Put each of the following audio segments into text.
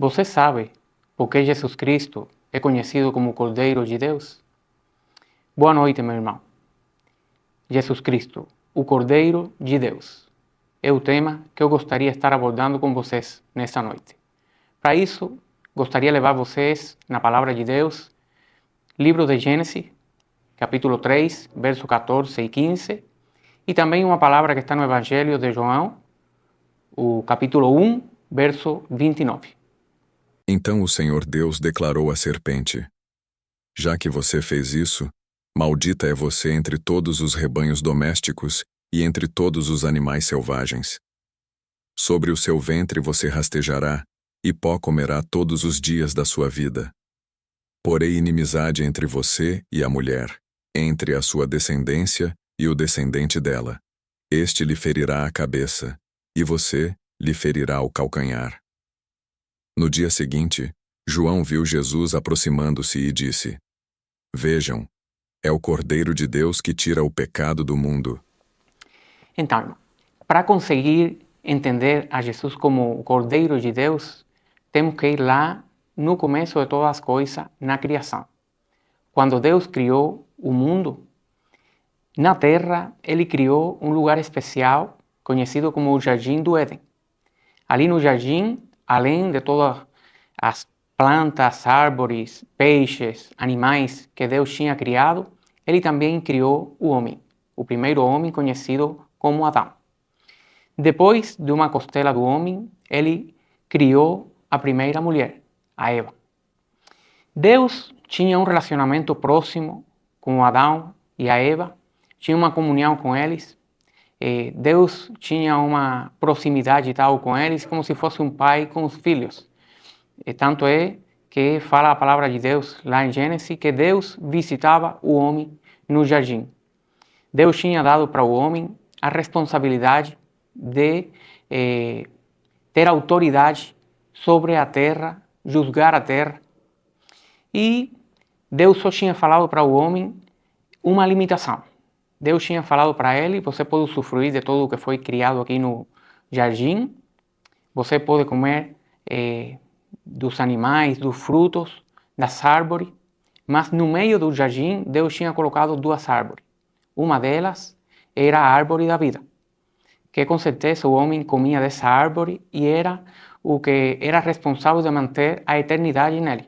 Você sabe por que Jesus Cristo é conhecido como Cordeiro de Deus? Boa noite, meu irmão. Jesus Cristo, o Cordeiro de Deus, é o tema que eu gostaria de estar abordando com vocês nesta noite. Para isso, gostaria de levar vocês na Palavra de Deus, livro de Gênesis, capítulo 3, versos 14 e 15, e também uma palavra que está no Evangelho de João, o capítulo 1, verso 29. Então o Senhor Deus declarou à serpente: Já que você fez isso, maldita é você entre todos os rebanhos domésticos e entre todos os animais selvagens. Sobre o seu ventre você rastejará, e pó comerá todos os dias da sua vida. Porei inimizade entre você e a mulher, entre a sua descendência e o descendente dela. Este lhe ferirá a cabeça, e você lhe ferirá o calcanhar. No dia seguinte, João viu Jesus aproximando-se e disse: Vejam, é o Cordeiro de Deus que tira o pecado do mundo. Então, para conseguir entender a Jesus como o Cordeiro de Deus, temos que ir lá no começo de todas as coisas, na criação. Quando Deus criou o mundo, na terra, Ele criou um lugar especial, conhecido como o Jardim do Éden. Ali no jardim, além de todas as plantas, árvores, peixes, animais que Deus tinha criado, Ele também criou o homem, o primeiro homem conhecido como Adão. Depois de uma costela do homem, Ele criou a primeira mulher, a Eva. Deus tinha um relacionamento próximo com Adão e a Eva, tinha uma comunhão com eles. Deus tinha uma proximidade tal com eles, como se fosse um pai com os filhos. Tanto é que fala a palavra de Deus lá em Gênesis que Deus visitava o homem no jardim. Deus tinha dado para o homem a responsabilidade de ter autoridade sobre a terra, julgar a terra. E Deus só tinha falado para o homem uma limitação. Deus tinha falado para ele: você pode usufruir de tudo o que foi criado aqui no jardim, você pode comer dos animais, dos frutos, das árvores, mas no meio do jardim Deus tinha colocado duas árvores. Uma delas era a árvore da vida, que com certeza o homem comia dessa árvore e era o que era responsável de manter a eternidade nele.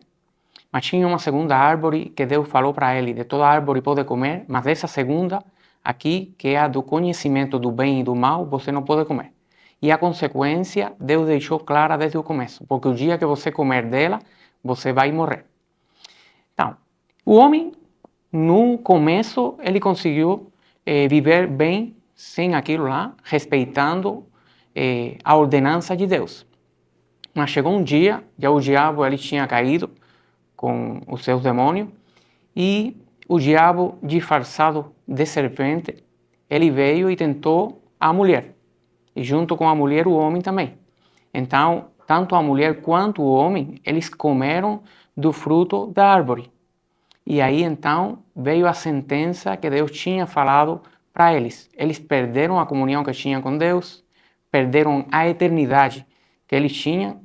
Mas tinha uma segunda árvore que Deus falou para ele: de toda árvore pode comer, mas dessa segunda aqui, que é a do conhecimento do bem e do mal, você não pode comer. E a consequência Deus deixou clara desde o começo, porque o dia que você comer dela, você vai morrer. Então, o homem, no começo, ele conseguiu viver bem sem aquilo lá, respeitando a ordenança de Deus. Mas chegou um dia, já o diabo ele tinha caído com os seus demônios, e o diabo, disfarçado de serpente, ele veio e tentou a mulher. E junto com a mulher, o homem também. Então, tanto a mulher quanto o homem, eles comeram do fruto da árvore. E aí, então, veio a sentença que Deus tinha falado para eles. Eles perderam a comunhão que tinham com Deus, perderam a eternidade que eles tinham.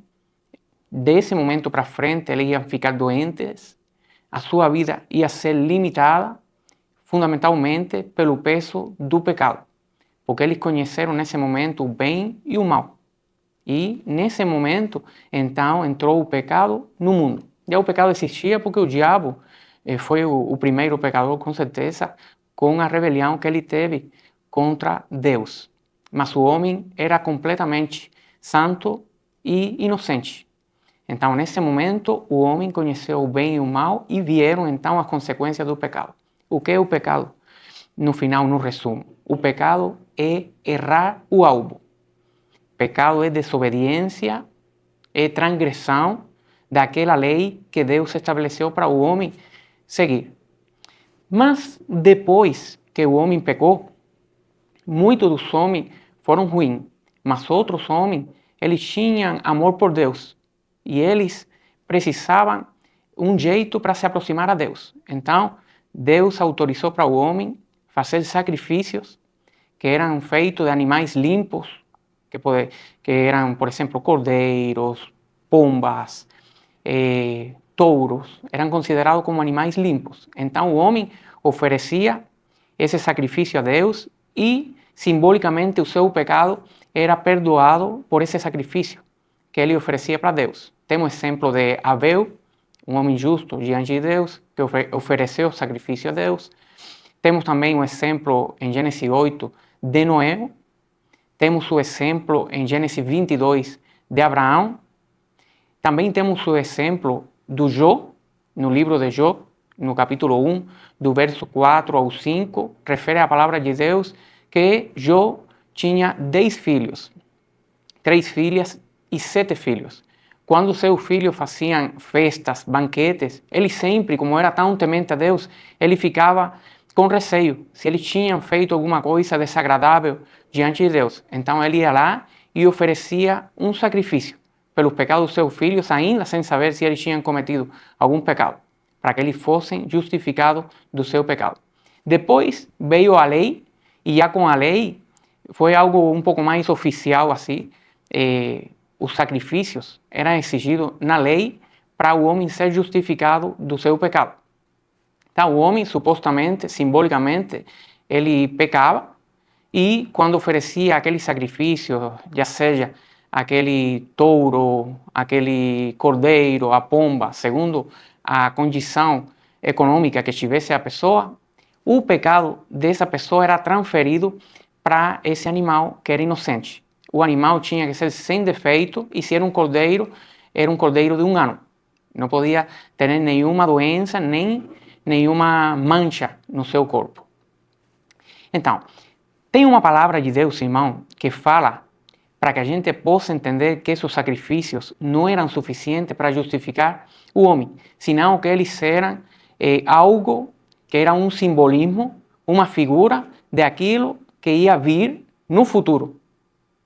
Desse momento para frente, eles iam ficar doentes, a sua vida ia ser limitada, fundamentalmente pelo peso do pecado, porque eles conheceram nesse momento o bem e o mal. E nesse momento, então, entrou o pecado no mundo. Já o pecado existia porque o diabo foi o primeiro pecador, com certeza, com a rebelião que ele teve contra Deus. Mas o homem era completamente santo e inocente. Então, nesse momento, o homem conheceu o bem e o mal e vieram, então, as consequências do pecado. O que é o pecado? No final, no resumo, o pecado é errar o alvo. Pecado é desobediência, é transgressão daquela lei que Deus estabeleceu para o homem seguir. Mas, depois que o homem pecou, muitos dos homens foram ruins, mas outros homens, eles tinham amor por Deus. E eles precisavam um jeito para se aproximar a Deus. Então, Deus autorizou para o homem fazer sacrifícios que eram feitos de animais limpos, que eram, por exemplo, cordeiros, pombas, touros, eram considerados como animais limpos. Então o homem oferecia esse sacrifício a Deus e simbolicamente o seu pecado era perdoado por esse sacrifício que ele oferecia para Deus. Temos o exemplo de Abel, um homem justo diante de Deus, que ofereceu sacrifício a Deus. Temos também o exemplo em Gênesis 8 de Noé. Temos o exemplo em Gênesis 22 de Abraão. Também temos o exemplo do Jó, no livro de Jó, no capítulo 1, do verso 4 ao 5, refere à palavra de Deus que Jó tinha 10 filhos, 3 filhas e 7 filhos. Quando seus filhos faziam festas, banquetes, ele sempre, como era tão temente a Deus, ele ficava com receio se eles tinham feito alguma coisa desagradável diante de Deus. Então ele ia lá e oferecia um sacrifício pelos pecados dos seus filhos, ainda sem saber se eles tinham cometido algum pecado, para que eles fossem justificados do seu pecado. Depois veio a lei, e já com a lei foi algo um pouco mais oficial assim. Os sacrifícios eram exigidos na lei para o homem ser justificado do seu pecado. Então, o homem, supostamente, simbolicamente, ele pecava e quando oferecia aquele sacrifício, já seja aquele touro, aquele cordeiro, a pomba, segundo a condição econômica que tivesse a pessoa, o pecado dessa pessoa era transferido para esse animal que era inocente. O animal tinha que ser sem defeito e se era um cordeiro de 1 ano. Não podia ter nenhuma doença, nem nenhuma mancha no seu corpo. Então, tem uma palavra de Deus, irmão, que fala para que a gente possa entender que esses sacrifícios não eram suficientes para justificar o homem, senão que eles eram algo que era um simbolismo, uma figura daquilo que ia vir no futuro.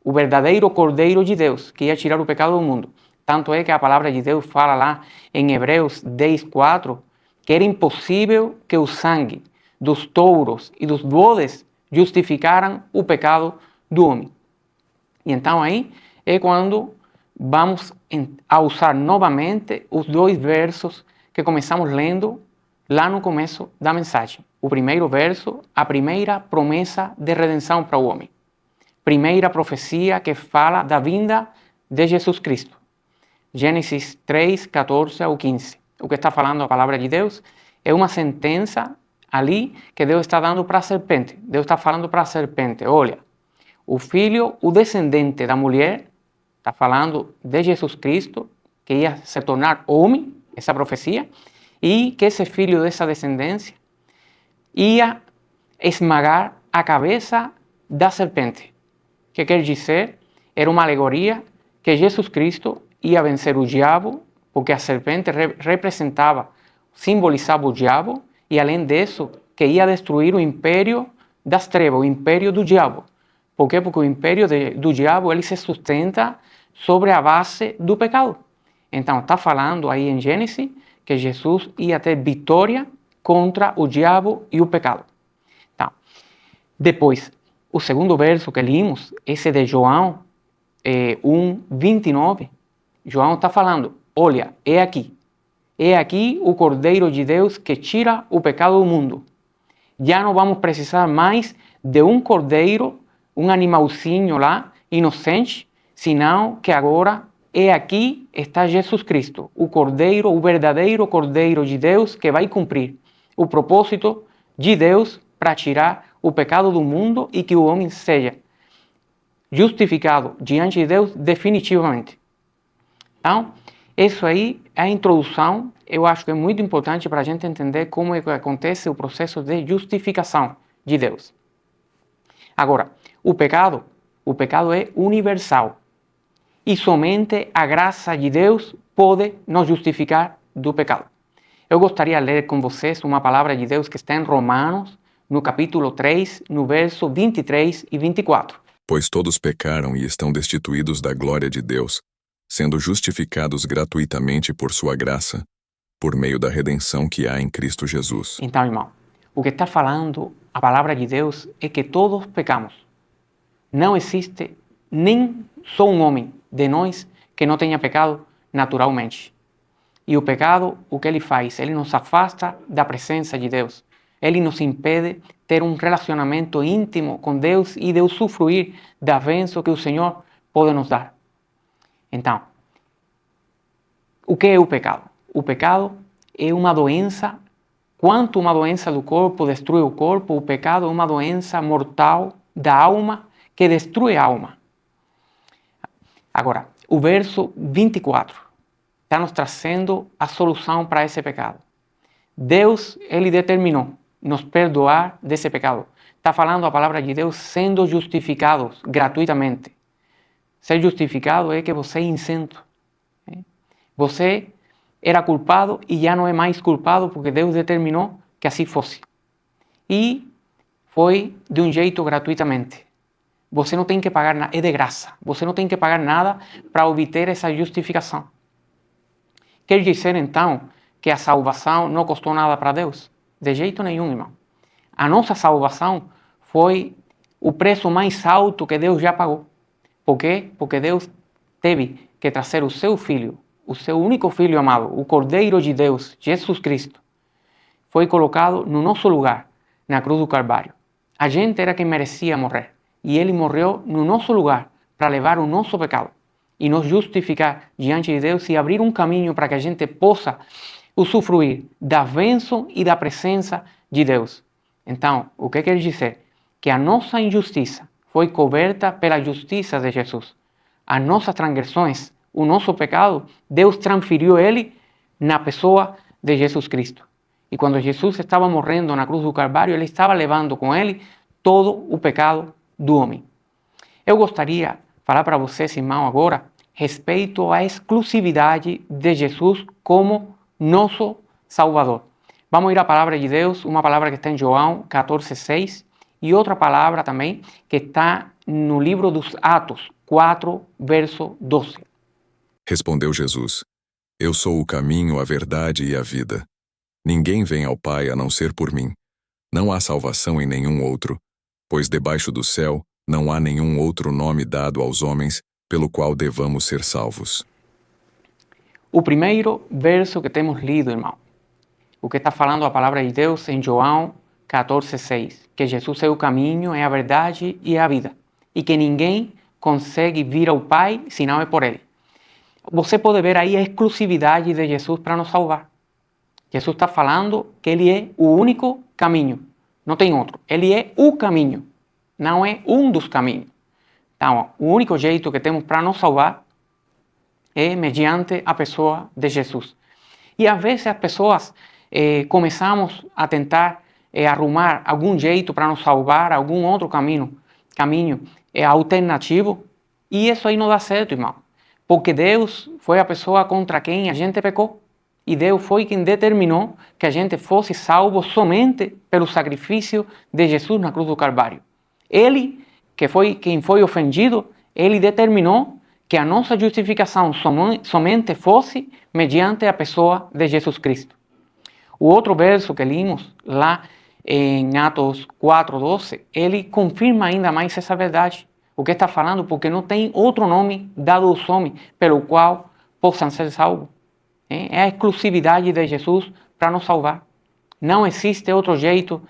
O verdadeiro Cordeiro de Deus, que ia tirar o pecado do mundo. Tanto é que a palavra de Deus fala lá em Hebreus 10:4, que era impossível que o sangue dos touros e dos bodes justificaram o pecado do homem. E então aí é quando vamos a usar novamente os 2 versos que começamos lendo lá no começo da mensagem. O primeiro verso, a primeira promessa de redenção para o homem. Primeira profecia que fala da vinda de Jesus Cristo. Gênesis 3, 14 ao 15. O que está falando a palavra de Deus é uma sentença ali que Deus está dando para a serpente. Deus está falando para a serpente, olha, o filho, o descendente da mulher, está falando de Jesus Cristo, que ia se tornar homem, essa profecia, e que esse filho dessa descendência ia esmagar a cabeça da serpente. Que quer dizer, era uma alegoria que Jesus Cristo ia vencer o diabo, porque a serpente representava, simbolizava o diabo, e além disso, que ia destruir o império das trevas, o império do diabo. Por quê? Porque o império do diabo ele se sustenta sobre a base do pecado. Então, está falando aí em Gênesis que Jesus ia ter vitória contra o diabo e o pecado. Então, depois, o segundo verso que lemos, esse de João 1:29, João está falando, olha, é aqui o Cordeiro de Deus que tira o pecado do mundo. Já não vamos precisar mais de um cordeiro, um animalzinho lá, inocente, senão que agora aqui está Jesus Cristo, o Cordeiro, o verdadeiro Cordeiro de Deus que vai cumprir o propósito de Deus para tirar o pecado do mundo e que o homem seja justificado diante de Deus definitivamente. Então, isso aí é a introdução. Eu acho que é muito importante para a gente entender como é que acontece o processo de justificação de Deus. Agora, o pecado é universal e somente a graça de Deus pode nos justificar do pecado. Eu gostaria de ler com vocês uma palavra de Deus que está em Romanos, no capítulo 3, no verso 23 e 24. Pois todos pecaram e estão destituídos da glória de Deus, sendo justificados gratuitamente por sua graça, por meio da redenção que há em Cristo Jesus. Então, irmão, o que está falando a palavra de Deus é que todos pecamos. Não existe nem só um homem de nós que não tenha pecado naturalmente. E o pecado, o que ele faz? Ele nos afasta da presença de Deus. Ele nos impede ter um relacionamento íntimo com Deus e de usufruir da bênção que o Senhor pode nos dar. Então, o que é o pecado? O pecado é uma doença. Quanto uma doença do corpo destrói o corpo, o pecado é uma doença mortal da alma que destrói a alma. Agora, o verso 24 está nos trazendo a solução para esse pecado. Deus, ele determinou nos perdoar desse pecado. Está falando a palavra de Deus sendo justificados gratuitamente. Ser justificado é que você é isento. Você era culpado e já não é mais culpado porque Deus determinou que assim fosse. E foi de um jeito gratuitamente. Você não tem que pagar nada, é de graça. Você não tem que pagar nada para obter essa justificação. Quer dizer, então, que a salvação não custou nada para Deus? De jeito nenhum, irmão. A nossa salvação foi o preço mais alto que Deus já pagou. Por quê? Porque Deus teve que trazer o seu Filho, o seu único Filho amado, o Cordeiro de Deus, Jesus Cristo. Foi colocado no nosso lugar, na cruz do Calvário. A gente era quem merecia morrer. E Ele morreu no nosso lugar para levar o nosso pecado e nos justificar diante de Deus e abrir um caminho para que a gente possa usufruir da bênção e da presença de Deus. Então, o que quer dizer? Que a nossa injustiça foi coberta pela justiça de Jesus. As nossas transgressões, o nosso pecado, Deus transferiu ele na pessoa de Jesus Cristo. E quando Jesus estava morrendo na cruz do Calvário, ele estava levando com ele todo o pecado do homem. Eu gostaria de falar para vocês, irmão, agora, respeito à exclusividade de Jesus como nosso Salvador. Vamos ir à palavra de Deus, uma palavra que está em João 14:6 e outra palavra também que está no livro dos Atos 4, verso 12. Respondeu Jesus: Eu sou o caminho, a verdade e a vida. Ninguém vem ao Pai a não ser por mim. Não há salvação em nenhum outro, pois debaixo do céu não há nenhum outro nome dado aos homens pelo qual devamos ser salvos. O primeiro verso que temos lido, irmão, o que está falando a palavra de Deus em João 14:6, que Jesus é o caminho, é a verdade e é a vida, e que ninguém consegue vir ao Pai se não é por Ele. Você pode ver aí a exclusividade de Jesus para nos salvar. Jesus está falando que Ele é o único caminho, não tem outro. Ele é o caminho, não é um dos caminhos. Então, o único jeito que temos para nos salvar é mediante a pessoa de Jesus. E às vezes as pessoas começamos a tentar arrumar algum jeito para nos salvar, algum outro caminho alternativo, e isso aí não dá certo, irmão. Porque Deus foi a pessoa contra quem a gente pecou. E Deus foi quem determinou que a gente fosse salvo somente pelo sacrifício de Jesus na cruz do Calvário. Ele, que foi quem foi ofendido, ele determinou que a nossa justificação somente fosse mediante a pessoa de Jesus Cristo. O outro verso que lemos lá em Atos 4:12, ele confirma ainda mais essa verdade. O que está falando? Porque não tem outro nome dado aos homens pelo qual possam ser salvos. É a exclusividade de Jesus para nos salvar. Não existe outro jeito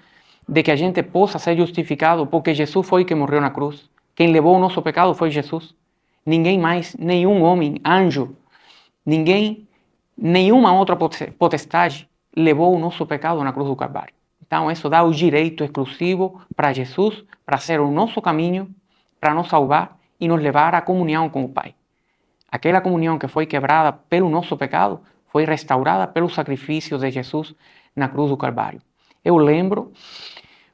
de que a gente possa ser justificado, porque Jesus foi quem morreu na cruz. Quem levou o nosso pecado foi Jesus. Ninguém mais, nenhum homem, anjo, nenhuma outra potestade levou o nosso pecado na cruz do Calvário. Então, isso dá o direito exclusivo para Jesus, para ser o nosso caminho, para nos salvar e nos levar à comunhão com o Pai. Aquela comunhão que foi quebrada pelo nosso pecado foi restaurada pelo sacrifício de Jesus na cruz do Calvário. Eu lembro,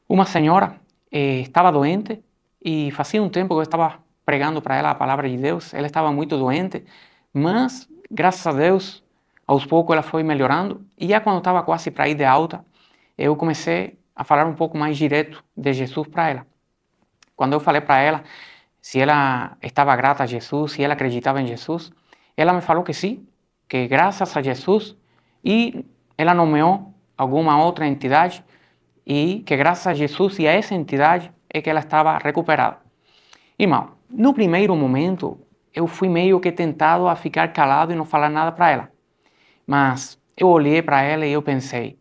uma senhora estava doente e fazia um tempo que eu estava pregando para ela a palavra de Deus. Ela estava muito doente, mas, graças a Deus, aos poucos ela foi melhorando. E já quando estava quase para ir de alta, eu comecei a falar um pouco mais direto de Jesus para ela. Quando eu falei para ela se ela estava grata a Jesus, se ela acreditava em Jesus, ela me falou que sim, que graças a Jesus, e ela nomeou alguma outra entidade, e que graças a Jesus e a essa entidade é que ela estava recuperada. Irmão, no primeiro momento, eu fui meio que tentado a ficar calado e não falar nada para ela. Mas eu olhei para ela e eu pensei,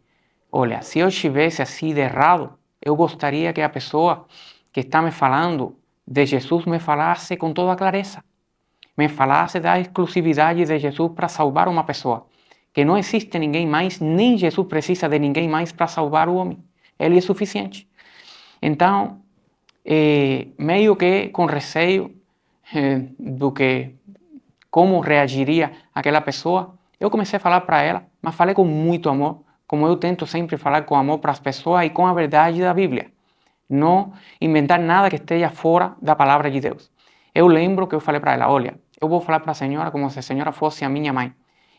olha, se eu estivesse assim de errado, eu gostaria que a pessoa que está me falando de Jesus me falasse com toda clareza. Me falasse da exclusividade de Jesus para salvar uma pessoa. Que não existe ninguém mais, nem Jesus precisa de ninguém mais para salvar o homem. Ele é suficiente. Então, meio que com receio do que como reagiria aquela pessoa, eu comecei a falar para ela, mas falei com muito amor, como eu tento sempre falar com amor para as pessoas e com a verdade da Bíblia. Não inventar nada que esteja fora da palavra de Deus. Eu lembro que eu falei para ela, olha, eu vou falar para a senhora como se a senhora fosse a minha mãe.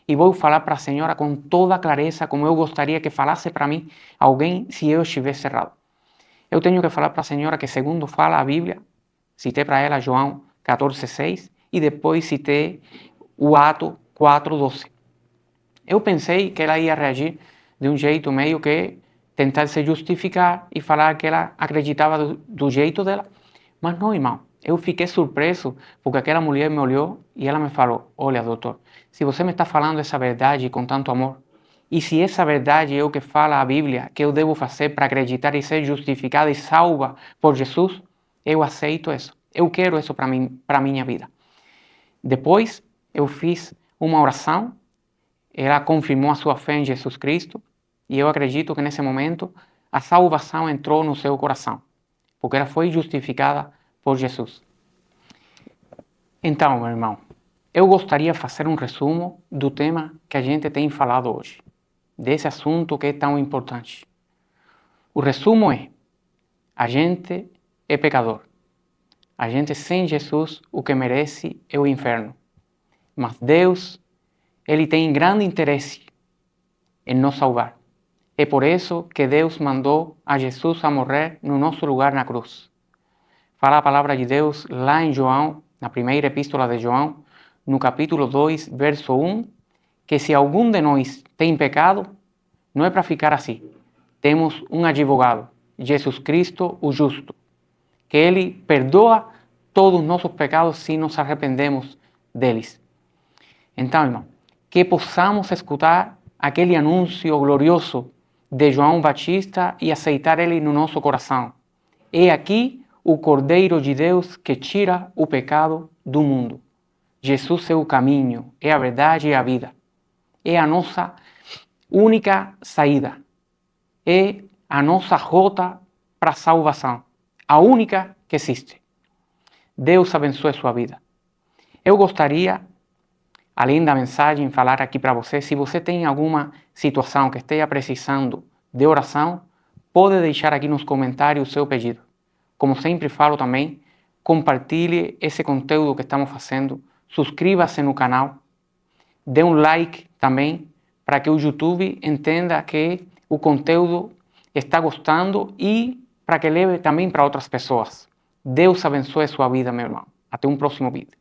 E vou falar para a senhora com toda a clareza como eu gostaria que falasse para mim alguém se eu estivesse errado. Eu tenho que falar para a senhora que segundo fala a Bíblia, citei para ela João 14:6 e depois citei o Ato 4:12. Eu pensei que ela ia reagir de um jeito meio que tentar se justificar e falar que ela acreditava do jeito dela. Mas não, irmão. Eu fiquei surpreso porque aquela mulher me olhou e ela me falou, olha, doutor, se você me está falando essa verdade com tanto amor, e se essa verdade é o que fala a Bíblia, que eu devo fazer para acreditar e ser justificada e salva por Jesus, eu aceito isso. Eu quero isso para a minha vida. Depois, eu fiz uma oração, ela confirmou a sua fé em Jesus Cristo, e eu acredito que nesse momento a salvação entrou no seu coração, porque ela foi justificada por Jesus. Então, meu irmão, eu gostaria de fazer um resumo do tema que a gente tem falado hoje, desse assunto que é tão importante. O resumo é, a gente é pecador. A gente sem Jesus, o que merece é o inferno. Mas Deus, Ele tem grande interesse em nos salvar. É por isso que Deus mandou a Jesus a morrer no nosso lugar na cruz. Fala a palavra de Deus lá em João, na primeira epístola de João, no capítulo 2, verso 1, que se algum de nós tem pecado, não é para ficar assim. Temos um advogado, Jesus Cristo, o justo, que Ele perdoa todos os nossos pecados se nos arrependemos deles. Então, irmão, que possamos escutar aquele anúncio glorioso de João Batista e aceitar ele no nosso coração. É aqui o Cordeiro de Deus que tira o pecado do mundo. Jesus é o caminho, é a verdade e a vida. É a nossa única saída. É a nossa rota para a salvação. A única que existe. Deus abençoe sua vida. Eu gostaria, além da mensagem, falar aqui para você, se você tem alguma situação que esteja precisando de oração, pode deixar aqui nos comentários o seu pedido. Como sempre falo também, compartilhe esse conteúdo que estamos fazendo, suscríbase no canal, dê um like também, para que o YouTube entenda que o conteúdo está gostando e para que leve também para outras pessoas. Deus abençoe sua vida, meu irmão. Até um próximo vídeo.